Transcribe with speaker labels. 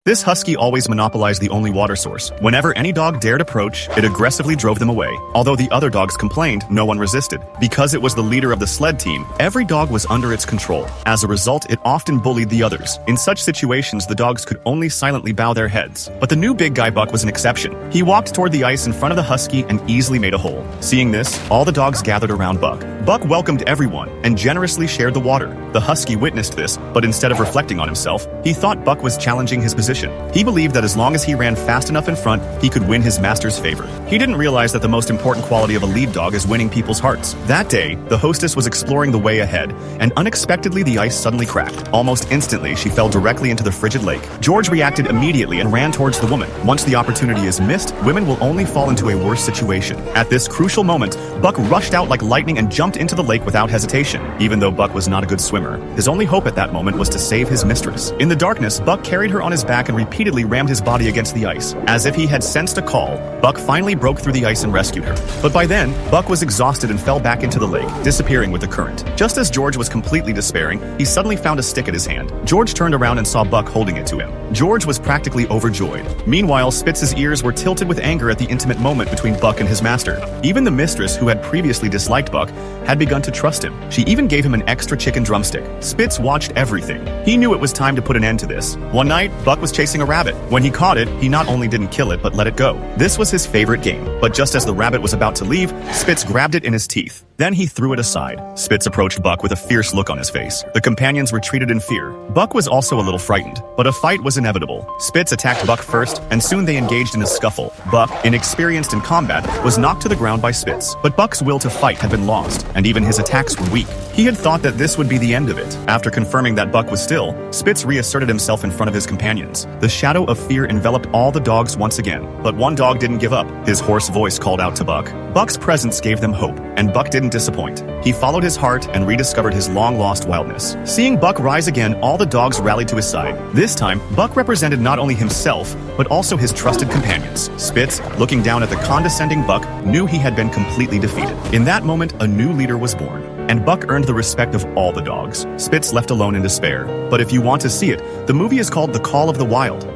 Speaker 1: This husky always monopolized the only water source. Whenever any dog dared approach, it aggressively drove them away. Although the other dogs complained, no one resisted. Because it was the leader of the sled team, every dog was under its control. As a result, it often bullied the others. In such situations, the dogs could only silently bow their heads. But the new big guy Buck was an exception. He walked toward the ice in front of the husky and easily made a hole. Seeing this, all the dogs gathered around Buck. Buck welcomed everyone and generously shared the water. The husky witnessed this, but instead of reflecting on himself, he thought Buck was challenging his position. He believed that as long as he ran fast enough in front, he could win his master's favor. He didn't realize that the most important quality of a lead dog is winning people's hearts. That day, the hostess was exploring the way ahead, and unexpectedly the ice suddenly cracked. Almost instantly, she fell directly into the frigid lake. George reacted immediately and ran towards the woman. Once the opportunity is missed, women will only fall into a worse situation. At this crucial moment, Buck rushed out like lightning and jumped into the lake without hesitation. Even though Buck was not a good swimmer, his only hope at that moment was to save his mistress. In the darkness, Buck carried her on his back and repeatedly rammed his body against the ice. As if he had sensed a call, Buck finally broke through the ice and rescued her. But by then, Buck was exhausted and fell back into the lake, disappearing with the current. Just as George was completely despairing, he suddenly found a stick at his hand. George turned around and saw Buck holding it to him. George was practically overjoyed. Meanwhile, Spitz's ears were tilted with anger at the intimate moment between Buck and his master. Even the mistress, who had previously disliked Buck, had begun to trust him. She even gave him an extra chicken drumstick. Spitz watched everything. He knew it was time to put an end to this. One night, Buck was chasing a rabbit. When he caught it, he not only didn't kill it, but let it go. This was his favorite game. But just as the rabbit was about to leave, Spitz grabbed it in his teeth. Then he threw it aside. Spitz approached Buck with a fierce look on his face. The companions retreated in fear. Buck was also a little frightened, but a fight was inevitable. Spitz attacked Buck first, and soon they engaged in a scuffle. Buck, inexperienced in combat, was knocked to the ground by Spitz. But Buck's will to fight had been lost, and even his attacks were weak. He had thought that this would be the end of it. After confirming that Buck was still, Spitz reasserted himself in front of his companions. The shadow of fear enveloped all the dogs once again. But one dog didn't give up. His hoarse voice called out to Buck. Buck's presence gave them hope, and Buck didn't disappoint. He followed his heart and rediscovered his long-lost wildness. Seeing Buck rise again, all the dogs rallied to his side. This time, Buck represented not only himself, but also his trusted companions. Spitz, looking down at the condescending Buck, knew he had been completely defeated. In that moment, a new leader was born, and Buck earned the respect of all the dogs. Spitz left alone in despair. But if you want to see it, the movie is called The Call of the Wild.